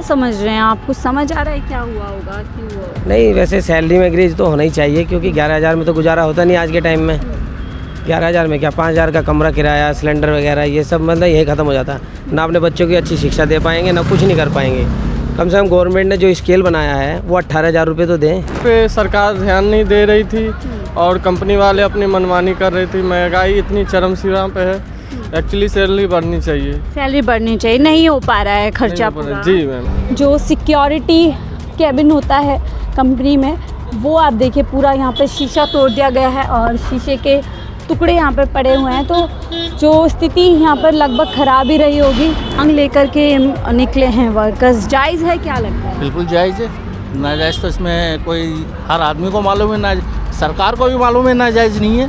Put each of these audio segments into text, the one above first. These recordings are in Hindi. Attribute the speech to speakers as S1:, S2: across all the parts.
S1: समझ रहे हैं आप? कुछ समझ आ रहा है क्या हुआ होगा, क्यों हुआ होगा?
S2: नहीं, वैसे सैलरी में इंक्रीज तो होना ही चाहिए, क्योंकि 11,000 में तो गुजारा होता नहीं आज के टाइम में। 11,000 में क्या, 5,000 का कमरा किराया, सिलेंडर वगैरह ये सब मतलब यही ख़त्म हो जाता। ना अपने बच्चों की अच्छी शिक्षा दे पाएंगे, ना कुछ नहीं कर पाएंगे। कम से कम गवर्नमेंट ने जो स्केल बनाया है वो 18,000 रुपये तो दें।
S3: पे सरकार ध्यान नहीं दे रही थी और कंपनी वाले अपनी मनमानी कर रही थी। महंगाई इतनी चरम सीमा पे है, एक्चुअली सैलरी बढ़नी चाहिए।
S1: सैलरी बढ़नी चाहिए, नहीं हो पा रहा है खर्चा पूरा।
S3: जी मैम।
S1: जो सिक्योरिटी कैबिन होता है कंपनी में, वो आप देखिए पूरा यहाँ पे शीशा तोड़ दिया गया है और शीशे के टुकड़े यहाँ पर पड़े हुए हैं। तो जो स्थिति यहाँ पर लगभग ख़राब ही रही होगी। अंग लेकर के निकले हैं वर्कर्स, जायज़ है क्या लगता है?
S4: बिल्कुल जायज़ है। नाजायज़ तो इसमें कोई हर आदमी को मालूम है, ना सरकार को भी मालूम है नाजायज़ नहीं है,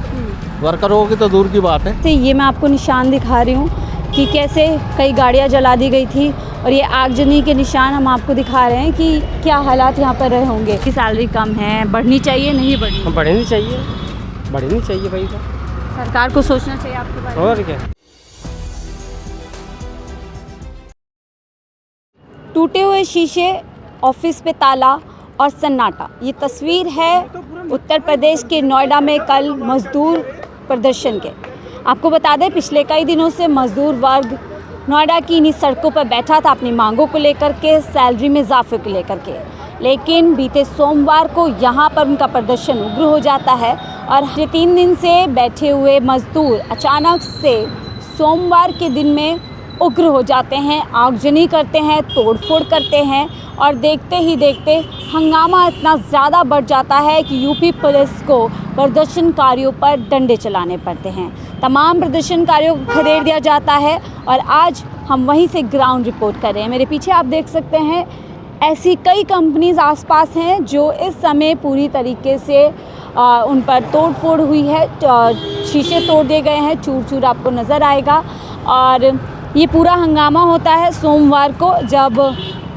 S4: वर्करों की तो दूर की बात है।
S1: तो ये मैं आपको निशान दिखा रही हूँ कि कैसे कई गाड़ियाँ जला दी गई थी और ये आगजनी के निशान हम आपको दिखा रहे हैं कि क्या हालात यहाँ पर रहे होंगे। कि सैलरी कम है, बढ़नी चाहिए, नहीं बढ़नी?
S2: बढ़नी चाहिए, बढ़नी चाहिए भाई।
S1: सरकार को सोचना चाहिए आपके बारे में।
S2: और क्या।
S1: टूटे हुए शीशे, ऑफिस पे ताला और सन्नाटा, ये तस्वीर है उत्तर प्रदेश के नोएडा में कल मजदूर प्रदर्शन के। आपको बता दें, पिछले कई दिनों से मजदूर वर्ग नोएडा की इन्हीं सड़कों पर बैठा था अपनी मांगों को लेकर के, सैलरी में इजाफे को लेकर के। लेकिन बीते सोमवार को यहाँ पर उनका प्रदर्शन उग्र हो जाता है और ये 3 दिन से बैठे हुए मजदूर अचानक से सोमवार के दिन में उग्र हो जाते हैं, आगजनी करते हैं, तोड़फोड़ करते हैं और देखते ही देखते हंगामा इतना ज़्यादा बढ़ जाता है कि यूपी पुलिस को प्रदर्शनकारियों पर डंडे चलाने पड़ते हैं। तमाम प्रदर्शनकारियों को खदेड़ दिया जाता है और आज हम वहीं से ग्राउंड रिपोर्ट कर रहे हैं। मेरे पीछे आप देख सकते हैं, ऐसी कई कंपनीज आसपास हैं जो इस समय पूरी तरीके से उन पर तोड़फोड़ हुई है, शीशे तोड़ दिए गए हैं, चूर चूर आपको नज़र आएगा। और ये पूरा हंगामा होता है सोमवार को, जब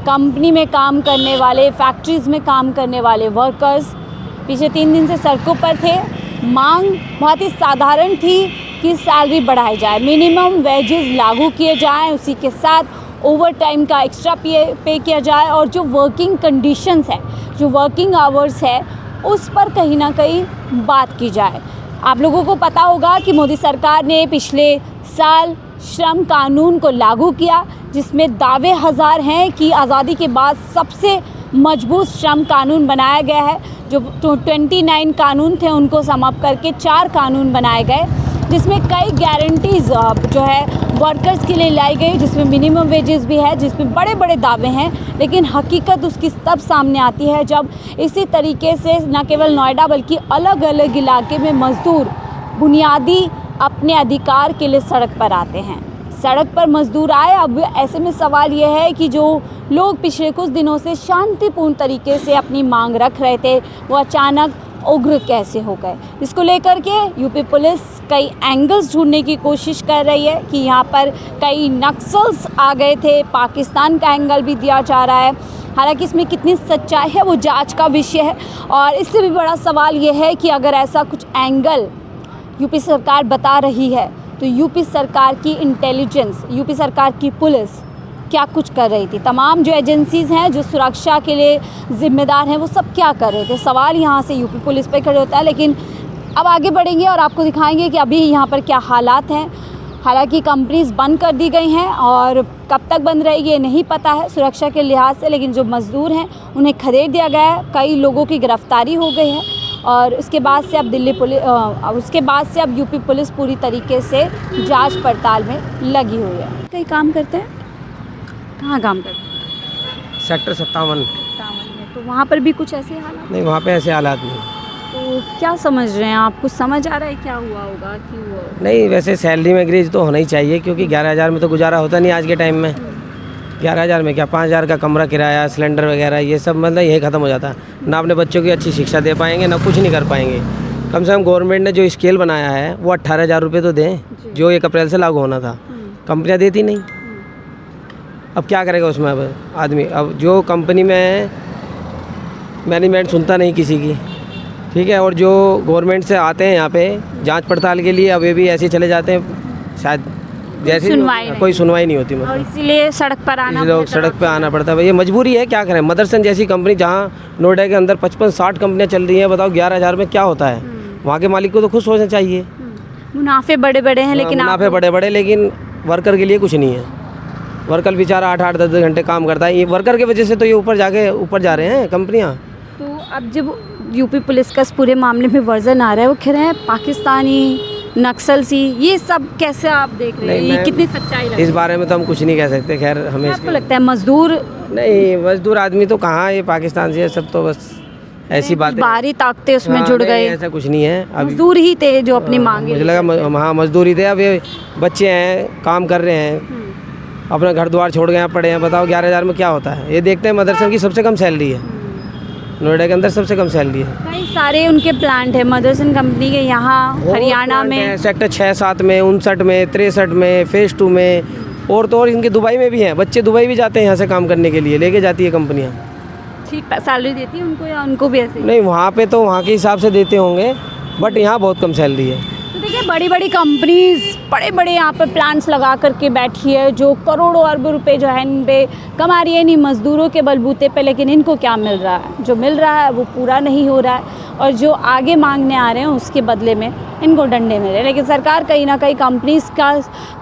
S1: कंपनी में काम करने वाले, फैक्ट्रीज़ में काम करने वाले वर्कर्स पिछले 3 दिन से सड़कों पर थे। मांग बहुत ही साधारण थी कि सैलरी बढ़ाई जाए, मिनिमम वेजेस लागू किए जाएं, उसी के साथ ओवर टाइम का एक्स्ट्रा पे किया जाए और जो वर्किंग कंडीशंस है, जो वर्किंग आवर्स है, उस पर कहीं ना कहीं बात की जाए। आप लोगों को पता होगा कि मोदी सरकार ने पिछले साल श्रम कानून को लागू किया, जिसमें दावे हज़ार हैं कि आज़ादी के बाद सबसे मजबूत श्रम कानून बनाया गया है। जो 29 कानून थे उनको समाप्त करके 4 कानून बनाए गए, जिसमें कई गारंटीज़ जो है वर्कर्स के लिए लाई गई, जिसमें मिनिमम वेजेस भी है, जिसमें बड़े बड़े दावे हैं। लेकिन हकीकत उसकी तब सामने आती है जब इसी तरीके से न केवल नोएडा बल्कि अलग अलग इलाके में मज़दूर बुनियादी अपने अधिकार के लिए सड़क पर आते हैं। सड़क पर मजदूर आए। अब ऐसे में सवाल ये है कि जो लोग पिछले कुछ दिनों से शांतिपूर्ण तरीके से अपनी मांग रख रहे थे, वो अचानक उग्र कैसे हो गए। इसको लेकर के यूपी पुलिस कई एंगल्स ढूंढने की कोशिश कर रही है कि यहाँ पर कई नक्सल्स आ गए थे, पाकिस्तान का एंगल भी दिया जा रहा है। हालांकि इसमें कितनी सच्चाई है वो जांच का विषय है। और इससे भी बड़ा सवाल ये है कि अगर ऐसा कुछ एंगल यूपी सरकार बता रही है तो यूपी सरकार की इंटेलिजेंस, यूपी सरकार की पुलिस क्या कुछ कर रही थी। तमाम जो एजेंसीज़ हैं जो सुरक्षा के लिए ज़िम्मेदार हैं, वो सब क्या कर रहे थे। सवाल यहाँ से यूपी पुलिस पे खड़े होता है। लेकिन अब आगे बढ़ेंगे और आपको दिखाएंगे कि अभी यहाँ पर क्या हालात हैं। हालांकि कंपनीज बंद कर दी गई हैं और कब तक बंद रहेगी ये नहीं पता है सुरक्षा के लिहाज से, लेकिन जो मज़दूर हैं उन्हें खदेड़ दिया गया है। कई लोगों की गिरफ्तारी हो गई है और उसके बाद से अब यूपी पुलिस पूरी तरीके से जांच पड़ताल में लगी हुई है। कई काम करते हैं, कहाँ काम करते हैं?
S2: सेक्टर 57
S1: में। तो वहाँ पर भी कुछ ऐसे हालात?
S2: नहीं, वहाँ पे ऐसे हालात नहीं।
S1: तो क्या समझ रहे हैं आप? कुछ समझ आ रहा है क्या हुआ होगा, क्यों हुआ होगा?
S2: नहीं, वैसे सैलरी में इंक्रीज तो होना ही चाहिए, क्योंकि 11,000 में तो गुजारा होता नहीं आज के टाइम में। 11,000 में क्या, 5,000 का कमरा किराया, सिलेंडर वगैरह ये सब मतलब यही ख़त्म हो जाता। ना अपने बच्चों की अच्छी शिक्षा दे पाएंगे, ना कुछ नहीं कर पाएंगे। कम से कम गवर्नमेंट ने जो स्केल बनाया है वो 18,000 रुपये तो दें, जो 1 अप्रैल से लागू होना था। कंपनियाँ देती नहीं। अब क्या करेगा उसमें अब आदमी? अब जो कंपनी में मैनेजमेंट सुनता नहीं किसी की, ठीक है, और जो गवर्नमेंट से आते हैं यहाँ पे जांच पड़ताल के लिए, अब ये भी ऐसे चले जाते हैं, शायद जैसे
S1: सुनवाई नहीं।
S2: कोई सुनवाई नहीं होती
S1: और
S2: मतलब
S1: इसीलिए सड़क पर आना
S2: लोग
S1: बेहतर
S2: सड़क पे आना पड़ता है। ये मजबूरी है, क्या करें। मदरसन जैसी कंपनी जहाँ नोएडा के अंदर 55-60 कंपनियाँ चल रही हैं, बताओ 11,000 में क्या होता है। वहाँ के मालिक को तो खुश होना चाहिए।
S1: मुनाफे बड़े बड़े हैं लेकिन आप
S2: मुनाफे बड़े बड़े, लेकिन वर्कर के लिए कुछ नहीं है। वर्कर बेचारा 8-8 10-10 घंटे काम करता है। ये वर्कर की वजह से तो ये ऊपर जा रहे हैं कंपनियाँ।
S1: तो अब जब यूपी पुलिस का इस पूरे मामले में वर्जन आ रहा है, वो कह रहे हैं पाकिस्तानी नक्सल सी, ये सब कैसे आप देख रहे हैं?
S2: नहीं,
S1: ये
S2: मैं
S1: कितनी सच्चाई लगती
S2: इस बारे में तो हम कुछ नहीं कह सकते। खैर हमें
S1: है? आपको लगता है मजदूर
S2: नहीं, मजदूर आदमी तो कहाँ, ये पाकिस्तान से सब तो बस ऐसी
S1: कुछ
S2: बातें।
S1: बाहरी ताकतें उसमें
S2: हाँ,
S1: जुड़
S2: नहीं,
S1: गए,
S2: ऐसा कुछ नहीं है। अभी
S1: मजदूर ही थे जो अपनी मांगे
S2: मुझे लगा हाँ मजदूरी थे। अब ये बच्चे हैं, काम कर रहे हैं, अपना घर द्वार छोड़ गए हैं, पड़े हैं। बताओ 11,000 में क्या होता है। ये देखते हैं मदरसन की सबसे कम सैलरी है, नोएडा के अंदर सबसे कम सैलरी है।
S1: कई सारे उनके प्लांट है मदरसन कंपनी के यहाँ हरियाणा में।
S2: सेक्टर 6-7 में, 59 में, 63 में, फेज 2 में, और तो और इनके दुबई में भी हैं। बच्चे दुबई भी जाते हैं यहाँ से काम करने के लिए, लेके जाती है कंपनियाँ।
S1: ठीक सैलरी देती है उनको या उनको भी ऐसे ही?
S2: नहीं, वहाँ पे तो वहाँ के हिसाब से देते होंगे, बट यहाँ बहुत कम सैलरी है।
S1: तो देखिए बड़ी बड़ी कंपनीज बड़े बड़े यहाँ पर प्लांट्स लगा करके बैठी है, जो करोड़ों अरबों रुपए जो है इन पे कमा रही है इन्हीं मजदूरों के बलबूते पे। लेकिन इनको क्या मिल रहा है? जो मिल रहा है वो पूरा नहीं हो रहा है, और जो आगे मांगने आ रहे हैं उसके बदले में इनको डंडे मिल रहे हैं। लेकिन सरकार कहीं ना कहीं कंपनीज का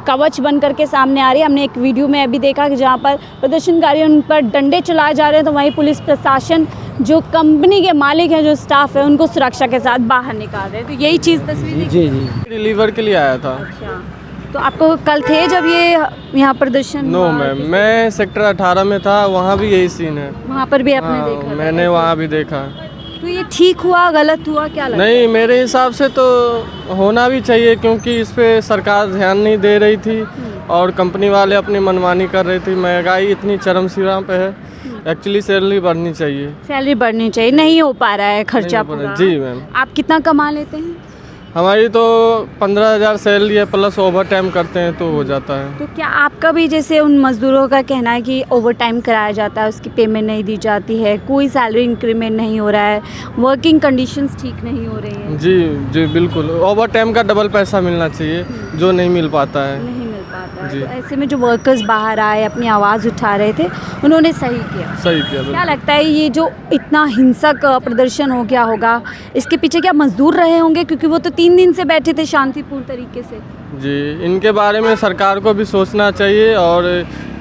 S1: कवच बन करके सामने आ रही है। हमने एक वीडियो में अभी देखा कि जहाँ पर प्रदर्शनकारी उन पर डंडे चलाए जा रहे हैं, तो वहीं पुलिस प्रशासन जो कंपनी के मालिक हैं, जो स्टाफ है, उनको सुरक्षा के साथ बाहर निकाल रहे हैं। तो यही चीज़ तस्वीर
S2: जी जी।
S3: डिलीवर के लिए आया था।
S1: अच्छा, तो आपको कल थे जब ये यहाँ प्रदर्शन
S3: नो
S1: हुआ?
S3: मैम, मैं सेक्टर 18 में था, वहाँ भी यही सीन है।
S1: वहाँ पर भी आपने
S3: हाँ,
S1: देखा था?
S3: मैंने वहाँ भी देखा।
S1: तो ये ठीक हुआ, गलत हुआ, क्या लगता है?
S3: नहीं, मेरे हिसाब से तो होना भी चाहिए, क्योंकि इस पे सरकार ध्यान नहीं दे रही थी और कंपनी वाले अपनी मनमानी कर रही थी। महंगाई इतनी चरम सीमा पे है, एक्चुअली सैलरी बढ़नी चाहिए।
S1: सैलरी बढ़नी चाहिए, नहीं हो पा रहा है खर्चा
S3: नहीं हो पा रहा
S1: पूरा।
S3: है। जी मैम,
S1: आप कितना कमा लेते हैं?
S3: हमारी तो 15,000 सैलरी है, प्लस ओवर टाइम करते हैं तो हो जाता है।
S1: तो क्या आपका भी जैसे उन मज़दूरों का कहना है कि ओवर टाइम कराया जाता है, उसकी पेमेंट नहीं दी जाती है, कोई सैलरी इंक्रीमेंट नहीं हो रहा है, वर्किंग कंडीशंस ठीक नहीं हो रही हैं?
S3: जी जी बिल्कुल, ओवर टाइम का डबल पैसा मिलना चाहिए, जो नहीं मिल पाता है।
S1: नहीं मिल पाता है।
S3: जी।
S1: तो ऐसे में जो वर्कर्स बाहर आए, अपनी आवाज़ उठा रहे थे, उन्होंने सही किया।
S3: सही किया
S1: क्या
S3: बिल्कुल।
S1: लगता है ये जो इतना हिंसक प्रदर्शन हो गया होगा, इसके पीछे क्या मजदूर रहे होंगे? क्योंकि वो तो 3 दिन से बैठे थे शांतिपूर्ण तरीके से।
S3: जी, इनके बारे में सरकार को भी सोचना चाहिए। और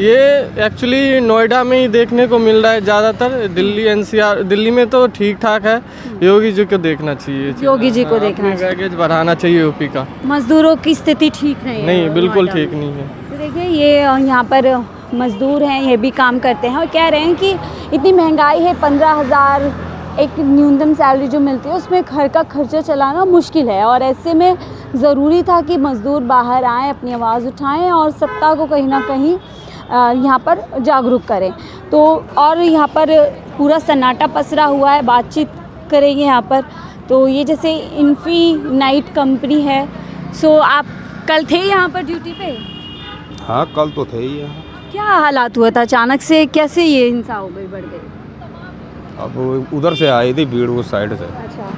S3: ये एक्चुअली नोएडा में ही देखने को मिल रहा है ज़्यादातर। दिल्ली एनसीआर, दिल्ली में तो ठीक ठाक है। योगी जी को देखना चाहिए।
S1: योगी जी को देखना चाहिए।
S3: पैकेज बढ़ाना चाहिए यूपी का।
S1: मजदूरों की स्थिति ठीक नहीं है।
S3: नहीं, बिल्कुल
S1: नोएडा
S3: ठीक
S1: में।
S3: नहीं है।
S1: तो देखिए ये यहाँ पर मजदूर हैं, ये भी काम करते हैं और कह रहे हैं कि इतनी महंगाई है, 15,000 एक न्यूनतम सैलरी जो मिलती है उसमें घर का खर्चा चलाना मुश्किल है। और ऐसे में ज़रूरी था कि मज़दूर बाहर आएँ, अपनी आवाज़ उठाएं और सत्ता को कहीं ना कहीं यहाँ पर जागरूक करें। तो और यहाँ पर पूरा सन्नाटा पसरा हुआ है। बातचीत करेंगे यहाँ पर। तो ये जैसे इन्फिनाइट कंपनी है। सो आप कल थे यहाँ पर ड्यूटी पे?
S5: हाँ, कल तो थे ही यहाँ।
S1: क्या हालात हुआ था? अचानक से कैसे ये हिंसा हो गई, बढ़ गई?
S5: अब उधर से आई थी भीड़, उस साइड से,
S1: अच्छा।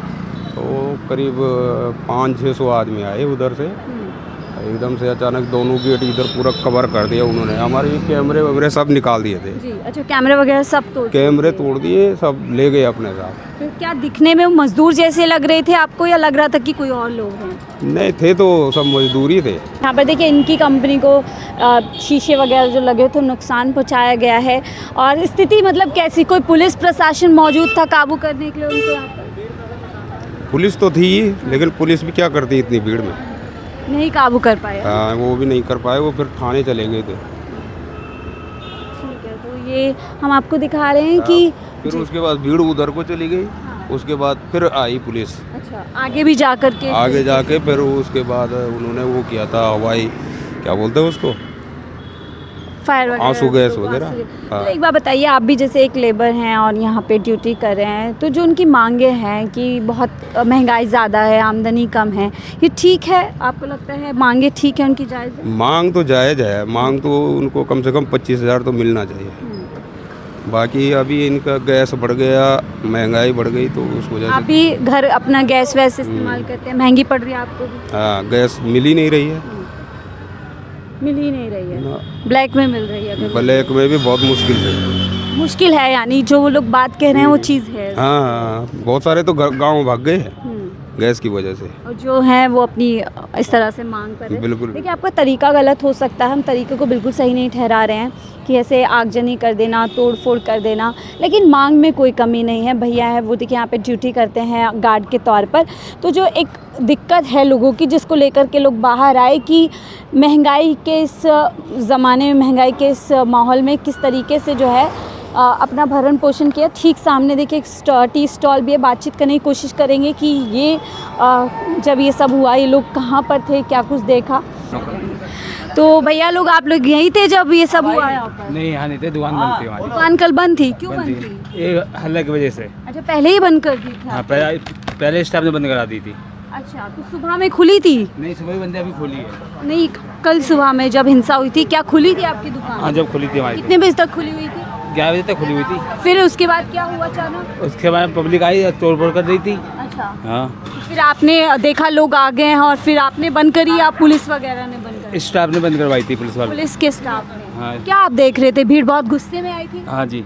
S5: तो करीब 500-600 आदमी आए उधर से। एकदम से अचानक दोनों गेट इधर पूरा कवर कर दिया उन्होंने। हमारे कैमरे वगैरह सब निकाल दिए थे।
S1: जी, अच्छा, कैमरे वगैरह सब तोड़?
S5: कैमरे तोड़ दिए, सब ले गए अपने साथ।
S1: तो क्या दिखने में मजदूर जैसे लग रहे थे आपको, या लग रहा था कि कोई और लोग हैं?
S5: नहीं थे, तो सब मजदूरी थे।
S1: यहाँ पर देखिए इनकी कंपनी को शीशे वगैरह जो लगे थे नुकसान पहुँचाया गया है। और स्थिति मतलब कैसी? कोई पुलिस प्रशासन मौजूद था काबू करने के लिए उनको यहाँ पर?
S5: पुलिस तो थी, लेकिन पुलिस भी क्या करती इतनी भीड़ में?
S1: नहीं काबू कर पाया।
S5: हाँ, वो भी नहीं कर पाए। वो फिर थाने चले गए थे।
S1: ठीक है, तो ये हम आपको दिखा रहे हैं कि
S5: फिर उसके बाद भीड़ उधर को चली गई। उसके बाद फिर आई पुलिस
S1: अच्छा आगे भी जा कर के
S5: आगे जाके। फिर उसके बाद उन्होंने वो किया था, हवाई क्या बोलते हैं उसको,
S1: फायर वगैरह,
S5: आंसू गैस
S1: तो
S5: वगैरह।
S1: आंसू गैस।
S5: हाँ।
S1: तो एक बात बताइए, आप भी जैसे एक लेबर हैं और यहाँ पे ड्यूटी कर रहे हैं, तो जो उनकी मांगे हैं कि बहुत महंगाई ज़्यादा है, आमदनी कम है, ये ठीक है? आपको लगता है मांगे ठीक है उनकी, जायज़ है?
S5: मांग तो जायज़ है। मांग तो उनको कम से कम 25,000 तो मिलना चाहिए। बाकी अभी इनका गैस बढ़ गया, महंगाई बढ़ गई, तो उस वजह
S1: आप
S5: से
S1: भी घर अपना गैस वैस इस्तेमाल करते हैं, महंगी पड़ रही है आपको भी?
S5: हाँ, गैस मिल ही नहीं रही है।
S1: मिल ही नहीं रही है,
S5: ना।
S1: ब्लैक में मिल रही है अभी।
S5: ब्लैक में भी बहुत मुश्किल से।
S1: मुश्किल है, यानी जो वो लोग बात कह रहे हैं वो चीज़ है।
S5: हाँ हाँ, बहुत सारे तो गांव भाग गए हैं गैस की वजह से।
S1: और जो है वो अपनी इस तरह से मांग कर रहे हैं।
S5: बिल्कुल।
S1: देखिए, आपका तरीका गलत हो सकता है, हम तरीके को बिल्कुल सही नहीं ठहरा रहे हैं कि ऐसे आगजनी कर देना, तोड़ फोड़ कर देना, लेकिन मांग में कोई कमी नहीं है। भैया है वो, देखिए यहाँ पे ड्यूटी करते हैं गार्ड के तौर पर। तो जो एक दिक्कत है लोगों की, जिसको लेकर के लोग बाहर आए कि महंगाई के इस ज़माने में, महंगाई के इस माहौल में किस तरीके से जो है अपना भरण पोषण किया। ठीक सामने देखिए एक टी स्टॉल भी है, बातचीत करने की कोशिश करेंगे कि ये जब ये सब हुआ ये लोग कहाँ पर थे, क्या कुछ देखा। तो भैया लोग, आप लोग यहीं थे जब ये सब हुआ यहाँ पर?
S6: नहीं, यहाँ नहीं थे, दुकान बंद थी हमारी।
S1: दुकान कल बंद थी, क्यों बंद थी?
S6: ये हल्ला की वजह से।
S1: अच्छा, पहले ही बंद कर दी थी?
S6: हाँ, पहले स्टाफ ने बंद करा दी थी।
S1: अच्छा, तो सुबह में खुली थी?
S6: नहीं, सुबह ही बंद है, अभी खोली है।
S1: नहीं, कल सुबह में जब हिंसा हुई थी, क्या खुली थी आपकी दुकान?
S6: हाँ, जब खुली थी हमारी।
S1: कितने बजे तक खुली हुई थी?
S6: 11 बजे तक खुली हुई थी।
S1: फिर उसके बाद क्या हुआ अचानक?
S6: उसके बाद पब्लिक आई, तोड़ फोड़ कर रही थी।
S1: अच्छा,
S6: हाँ,
S1: फिर आपने देखा लोग आ गए हैं और फिर आपने बंद करी या पुलिस वगैरह ने बंद करी?
S6: स्टाफ ने बंद करवाई थी, पुलिस वाले।
S1: पुलिस के स्टाफ ने।
S6: हाँ।
S1: क्या आप देख रहे थे, भीड़ बहुत गुस्से में आई थी?
S6: हाँ जी।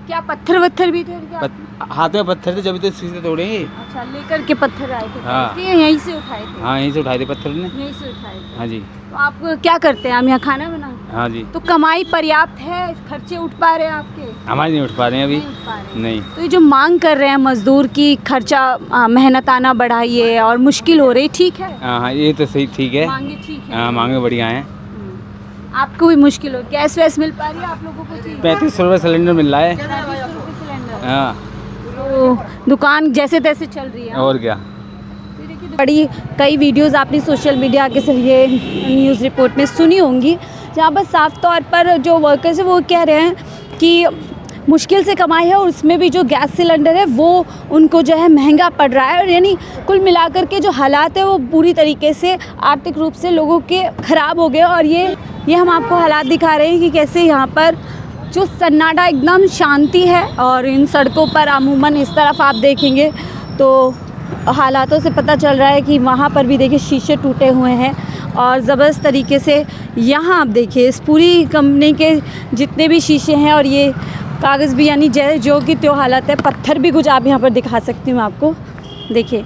S1: क्या पत्थर वत्थर भी थे क्या?
S6: हाथ में पत्थर थे, जब तो शीशे तोड़ेंगे।
S1: अच्छा, लेकर के पत्थर आए थे?
S6: हाँ।
S1: ऐसे यहीं से उठाए थे?
S6: हाँ, यहीं से उठाए थे पत्थर ने।
S1: यहीं से उठाए थे।
S6: हाँ जी।
S1: तो आप क्या करते हैं? हम यहाँ खाना बनाते
S6: हाँ जी।
S1: हैं। तो कमाई पर्याप्त है, खर्चे उठ पा रहे हैं आपके?
S6: हमारे नहीं उठ पा रहे हैं अभी।
S1: नहीं उठ पा रहे हैं।
S6: नहीं।
S1: तो ये जो मांग कर रहे हैं मजदूर की, खर्चा मेहनत आना बढ़ाइए और मुश्किल हो रही, ठीक है?
S6: हाँ, ये तो सही, ठीक है।
S1: मांगे ठीक है।
S6: हाँ, मांगे बढ़िया हैं।
S1: आपको भी मुश्किल हो, गैस वैस मिल पा रही है आप लोगों को?
S6: 3500 रुपये सिलेंडर मिल रहा है।
S1: 35 रुपये सिलेंडर।
S6: हाँ,
S1: तो दुकान जैसे तैसे चल रही है।
S6: और क्या।
S1: बड़ी कई वीडियोस आपने सोशल मीडिया के जरिए, न्यूज़ रिपोर्ट में सुनी होंगी, जहाँ पर साफ तौर पर जो वर्कर्स हैं वो कह रहे हैं कि मुश्किल से कमाई है और उसमें भी जो गैस सिलेंडर है वो उनको जो है महंगा पड़ रहा है। और यानी कुल मिलाकर के जो हालात है वो पूरी तरीके से आर्थिक रूप से लोगों के ख़राब हो गए। और ये हम आपको हालात दिखा रहे हैं कि कैसे यहाँ पर जो सन्नाटा, एकदम शांति है। और इन सड़कों पर अमूमन इस तरफ आप देखेंगे तो हालातों से पता चल रहा है कि वहाँ पर भी देखिए शीशे टूटे हुए हैं और ज़बरदस्त तरीके से यहाँ आप देखिए इस पूरी कंपनी के जितने भी शीशे हैं और ये कागज़ भी, यानी जो कि त्यो हालत है। पत्थर भी कुछ आप यहाँ पर दिखा सकती हूँ आपको, देखिए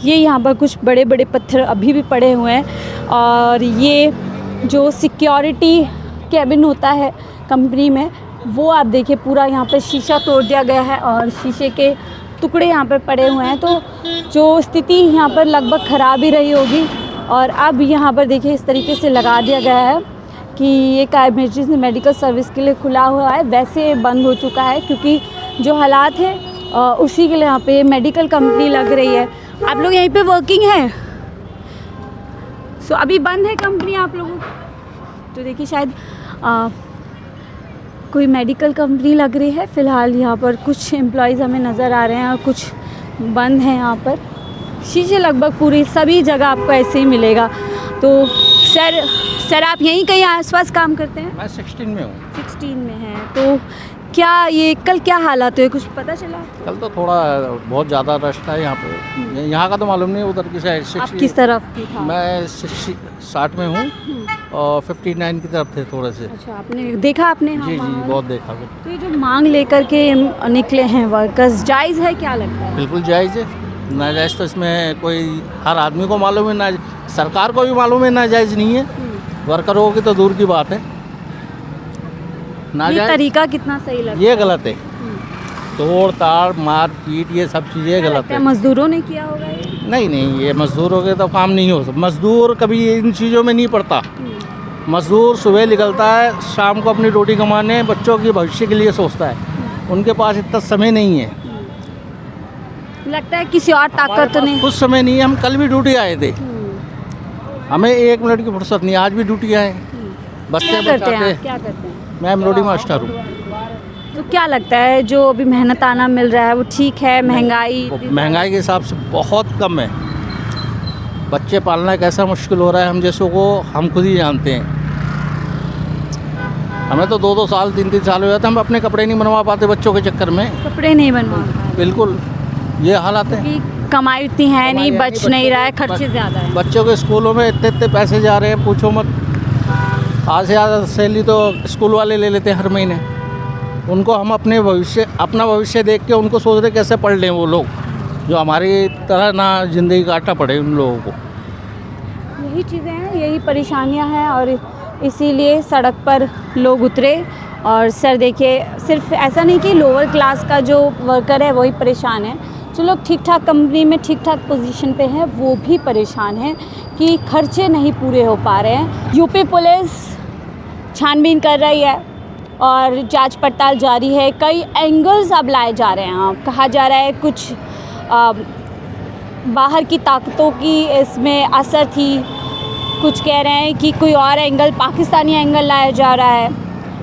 S1: ये यहाँ पर कुछ बड़े बड़े पत्थर अभी भी पड़े हुए हैं। और ये जो सिक्योरिटी कैबिन होता है कंपनी में, वो आप देखिए पूरा यहाँ पर शीशा तोड़ दिया गया है और शीशे के टुकड़े यहाँ पर पड़े हुए हैं। तो जो स्थिति यहाँ पर लगभग ख़राब ही रही होगी। और अब यहाँ पर देखिए इस तरीके से लगा दिया गया है कि ये इमरजेंसी मेडिकल सर्विस के लिए खुला हुआ है, वैसे बंद हो चुका है क्योंकि जो हालात हैं उसी के लिए यहाँ पे मेडिकल कंपनी लग रही है। आप लोग यहीं पे वर्किंग हैं? सो अभी बंद है कंपनी आप लोगों? तो देखिए शायद कोई मेडिकल कंपनी लग रही है। फ़िलहाल यहाँ पर कुछ एम्प्लॉयज़ हमें नज़र आ रहे हैं और कुछ बंद हैं। यहाँ पर शीशे लगभग पूरी सभी जगह आपको ऐसे ही मिलेगा। तो सर आप यहीं कहीं आसपास काम करते हैं?
S4: मैं 16 में हूँ।
S1: 16 में हैं। तो क्या ये कल क्या हालात हुए, कुछ पता चला?
S4: कल तो थोड़ा बहुत ज़्यादा रश था यहाँ पे। यहाँ का तो मालूम नहीं, उधर की साइड
S1: आप किस तरफ की था?
S4: मैं 60 में हूँ और 59 की तरफ थे थोड़े से।
S1: अच्छा, आपने देखा? आपने? हाँ,
S4: जी जी,
S1: वहाँ।
S4: बहुत देखा।
S1: तो ये जो मांग लेकर के निकले हैं वर्कर्स, जायज़ है क्या लगता है?
S4: बिल्कुल जायज़ है। नाजायज़ तो इसमें कोई, हर आदमी को मालूम है, ना सरकार को भी मालूम है नाजायज़ नहीं है। वर्करों की तो दूर की बात है।
S1: ये
S4: नाजायज़
S1: तरीका कितना सही लगता है?
S4: ये गलत है। तोड़ ताड़ मार पीट ये सब चीज़ें गलत
S1: लगता है
S4: है।
S1: मजदूरों ने किया होगा ये?
S4: नहीं, ये मज़दूरों के तो काम नहीं हो सकता। मज़दूर कभी इन चीज़ों में नहीं पड़ता। मज़दूर सुबह निकलता है, शाम को अपनी रोटी कमाने, बच्चों के भविष्य के लिए सोचता है। उनके पास इतना समय नहीं है।
S1: लगता है किसी और ताकत तो नहीं?
S4: कुछ समय नहीं है। हम कल भी ड्यूटी आए थे, हमें 1 मिनट की फुर्सत नहीं। आज भी ड्यूटी आए, बच्चे
S1: क्या करते हैं
S4: बचाते।
S1: आप? क्या करते हैं?
S4: मैं एम्ब्रॉयडरी मास्टर हूँ।
S1: तो क्या लगता है जो अभी मेहनत आना मिल रहा है वो ठीक है? महंगाई
S4: महंगाई के हिसाब से बहुत कम है। बच्चे पालना कैसा मुश्किल हो रहा है हम जैसों को, हम खुद ही जानते हैं। हमें तो 2-2 साल 3-3 साल हो जाते, हम अपने कपड़े नहीं बनवा पाते बच्चों के चक्कर में।
S1: कपड़े नहीं बनवा पा रहे
S4: बिल्कुल ये हालात है।
S1: क्योंकि कमाई उतनी है नहीं, बच नहीं रहा है, खर्चे ज़्यादा है।
S4: बच्चों के स्कूलों में इतने पैसे जा रहे हैं, पूछो मत। आज से ज़्यादा सैलरी तो स्कूल वाले ले लेते हैं हर महीने। उनको हम अपना भविष्य देख के उनको सोच रहे कैसे पढ़ लें वो लोग, जो हमारी तरह ना ज़िंदगी काटना पड़े उन लोगों को।
S1: यही चीज़ें हैं, यही परेशानियां हैं और इसीलिए सड़क पर लोग उतरे। और सर देखिए, सिर्फ ऐसा नहीं कि लोअर क्लास का जो वर्कर है वही परेशान है, जो लोग ठीक ठाक कंपनी में ठीक ठाक पोजीशन पे हैं वो भी परेशान हैं कि खर्चे नहीं पूरे हो पा रहे हैं। यूपी पुलिस छानबीन कर रही है और जांच पड़ताल जारी है। कई एंगल्स अब लाए जा रहे हैं। कहा जा रहा है कुछ बाहर की ताकतों की इसमें असर थी, कुछ कह रहे हैं कि कोई और एंगल, पाकिस्तानी एंगल लाया जा रहा है।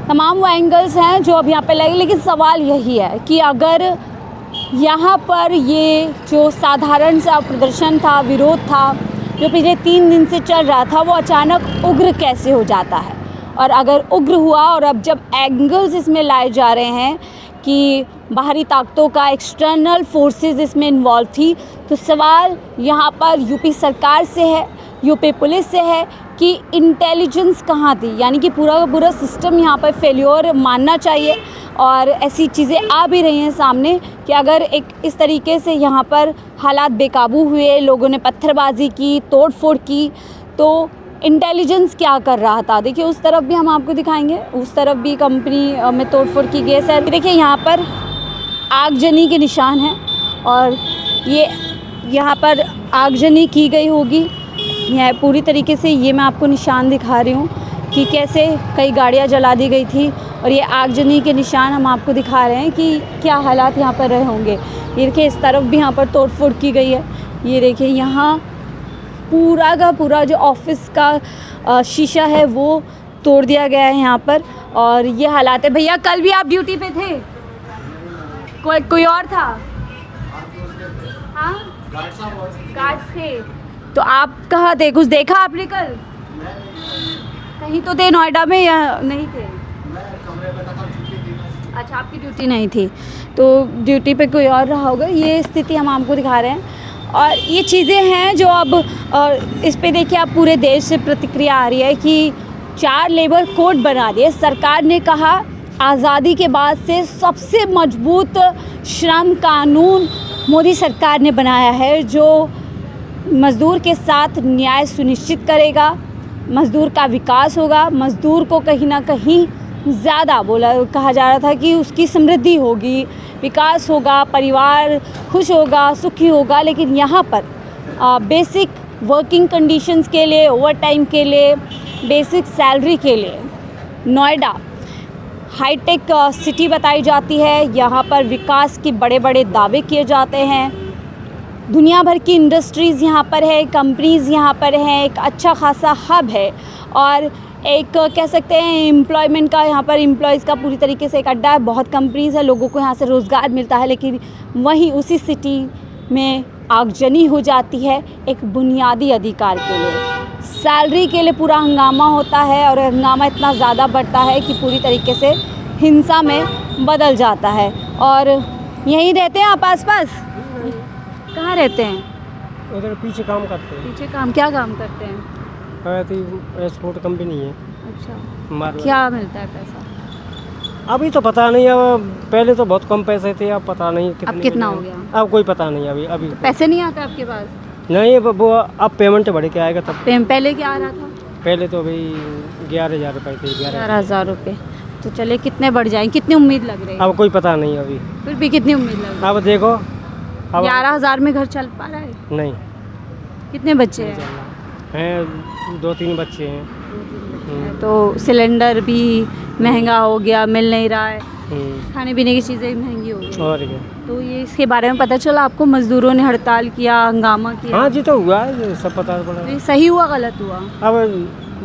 S1: तमाम वो एंगल्स हैं जो अब यहाँ पे लगे, लेकिन सवाल यही है कि अगर यहाँ पर ये जो साधारण सा प्रदर्शन था, विरोध था, जो पिछले 3 दिन से चल रहा था, वो अचानक उग्र कैसे हो जाता है। और अगर उग्र हुआ और अब जब एंगल्स इसमें लाए जा रहे हैं कि बाहरी ताकतों का, एक्सटर्नल फोर्सेस इसमें इन्वॉल्व थी, तो सवाल यहाँ पर यूपी सरकार से है, यूपी पुलिस से है कि इंटेलिजेंस कहाँ थी। यानी कि पूरा का पूरा सिस्टम यहाँ पर फेल्योर मानना चाहिए। और ऐसी चीज़ें आ भी रही हैं सामने कि अगर एक इस तरीके से यहाँ पर हालात बेकाबू हुए, लोगों ने पत्थरबाजी की, तोड़फोड़ की, तो इंटेलिजेंस क्या कर रहा था। देखिए उस तरफ भी हम आपको दिखाएंगे, उस तरफ भी कंपनी में तोड़फोड़ की गई। सर देखिए यहाँ पर आगजनी के निशान हैं और ये यहाँ पर आगजनी की गई होगी। यह पूरी तरीके से ये मैं आपको निशान दिखा रही हूँ कि कैसे कई गाड़ियाँ जला दी गई थी और ये आगजनी के निशान हम आपको दिखा रहे हैं कि क्या हालात यहाँ पर रहे होंगे। ये देखिए इस तरफ भी यहाँ पर तोड़फोड़ की गई है। ये देखिए यहाँ पूरा का पूरा जो ऑफिस का शीशा है वो तोड़ दिया गया है यहाँ पर और ये हालात है। भैया कल भी आप ड्यूटी पे थे? कोई और था? हाँ गार्ड थे। तो आप कहाँ थे? कुछ देखा आपने कल? कहीं तो थे नोएडा में या नहीं थे? अच्छा आपकी ड्यूटी नहीं थी, तो ड्यूटी पे कोई और रहा होगा। ये स्थिति हम आपको दिखा रहे हैं और ये चीज़ें हैं जो अब इस पे देखिए आप पूरे देश से प्रतिक्रिया आ रही है कि 4 लेबर कोड बना दिए। सरकार ने कहा आज़ादी के बाद से सबसे मजबूत श्रम कानून मोदी सरकार ने बनाया है, जो मज़दूर के साथ न्याय सुनिश्चित करेगा, मज़दूर का विकास होगा, मज़दूर को कहीं ना कहीं ज़्यादा कहा जा रहा था कि उसकी समृद्धि होगी, विकास होगा, परिवार खुश होगा, सुखी होगा। लेकिन यहाँ पर बेसिक वर्किंग कंडीशंस के लिए, ओवर टाइम के लिए, बेसिक सैलरी के लिए नोएडा हाईटेक सिटी बताई जाती है। यहाँ पर विकास के बड़े बड़े दावे किए जाते हैं। दुनिया भर की इंडस्ट्रीज़ यहाँ पर है, कंपनीज़ यहाँ पर हैं, एक अच्छा खासा हब है और एक कह सकते हैं एम्प्लॉयमेंट का, यहाँ पर एम्प्लॉयज़ का पूरी तरीके से एक अड्डा है। बहुत कंपनीज़ है, लोगों को यहाँ से रोज़गार मिलता है। लेकिन वहीं उसी सिटी में आगजनी हो जाती है एक बुनियादी अधिकार के लिए, सैलरी के लिए पूरा हंगामा होता है और हंगामा इतना ज़्यादा बढ़ता है कि पूरी तरीके से हिंसा में बदल जाता है। और यहीं रहते हैं आप आसपास? कहाँ रहते हैं?
S7: उधर पीछे काम करते हैं।
S1: पीछे काम? क्या काम करते हैं?
S7: एक्सपोर्ट कंपनी है।
S1: अच्छा, क्या मिलता है पैसा?
S7: अभी तो पता नहीं, अब पहले तो बहुत कम पैसे थे, अब पता नहीं
S1: अब कितना हो गया?
S7: अब कोई पता नहीं। अभी
S1: तो पैसे नहीं आते आपके पास?
S7: नहीं, वो अब पेमेंट बढ़ के आएगा तब।
S1: पहले क्या आ रहा था?
S7: पहले तो भाई 11,000 रुपये थे।
S1: 11,000 रुपये। तो चले कितने बढ़ जाएंगे? कितनी उम्मीद लग रही है?
S7: अब कोई पता नहीं अभी।
S1: फिर भी कितनी उम्मीद लग रही है?
S7: अब देखो
S1: 11,000 में घर चल पा रहा है?
S7: नहीं।
S1: कितने बच्चे
S7: हैं? 2-3 बच्चे हैं।
S1: तो सिलेंडर भी महंगा हो गया, मिल नहीं रहा है, खाने पीने की चीज़ें महंगी हो गई।
S7: और क्या?
S1: तो ये इसके बारे में पता चला आपको? मजदूरों ने हड़ताल किया, हंगामा किया?
S7: हाँ जी, तो हुआ है, सब पता पड़ा।
S1: ये सही हुआ गलत हुआ?
S7: अब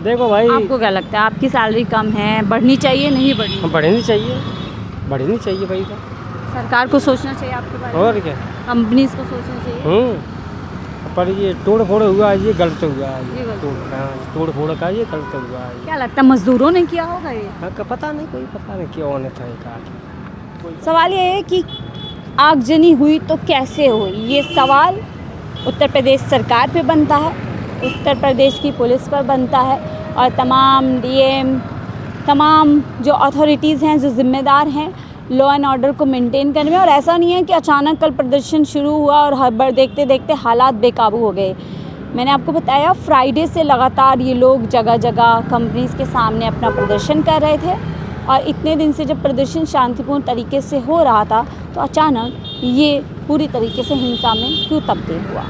S7: देखो भाई,
S1: आपको क्या लगता है? आपकी सैलरी कम है, बढ़नी चाहिए नहीं बढ़नी?
S7: बढ़नी चाहिए, बढ़नी चाहिए भाई। तो
S1: सरकार को सोचना चाहिए आपके बारे में,
S7: और क्या,
S1: कंपनीज को सोचना चाहिए।
S7: पर ये तोड़ फोड़ हुआ, ये गलत हुआ है।
S1: ये गलत।
S7: तोड़ फोड़ का ये गलत हुआ है।
S1: क्या लगता है मजदूरों ने किया होगा ये?
S7: पता नहीं, कोई पता नहीं क्यों होने था।
S1: सवाल ये है कि आगजनी हुई तो कैसे हुई, ये सवाल उत्तर प्रदेश सरकार पे बनता है, उत्तर प्रदेश की पुलिस पर बनता है और तमाम डीएम, तमाम जो अथॉरिटीज़ हैं, जो ज़िम्मेदार हैं लॉ एंड ऑर्डर को मेंटेन करने में। और ऐसा नहीं है कि अचानक कल प्रदर्शन शुरू हुआ और हर बार देखते देखते हालात बेकाबू हो गए। मैंने आपको बताया फ्राइडे से लगातार ये लोग जगह जगह कंपनीज़ के सामने अपना प्रदर्शन कर रहे थे, और इतने दिन से जब प्रदर्शन शांतिपूर्ण तरीके से हो रहा था तो अचानक ये पूरी तरीके से हिंसा में क्यों तब्दील हुआ,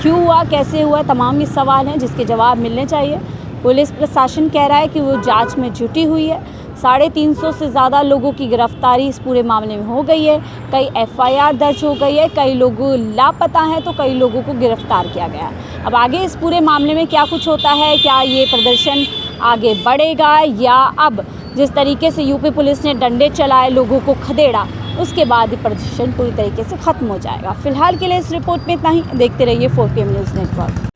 S1: क्यों हुआ, कैसे हुआ, तमाम ये सवाल हैं जिसके जवाब मिलने चाहिए। पुलिस प्रशासन कह रहा है कि वो जांच में जुटी हुई है। 350 से ज़्यादा लोगों की गिरफ्तारी इस पूरे मामले में हो गई है। कई FIR दर्ज हो गई है, कई लोग लापता हैं तो कई लोगों को गिरफ्तार किया गया है। अब आगे इस पूरे मामले में क्या कुछ होता है, क्या ये प्रदर्शन आगे बढ़ेगा, या अब जिस तरीके से यूपी पुलिस ने डंडे चलाए, लोगों को खदेड़ा, उसके बाद ये प्रदर्शन पूरी तरीके से ख़त्म हो जाएगा। फिलहाल के लिए इस रिपोर्ट में इतना ही। देखते रहिए 4PM न्यूज़ नेटवर्क।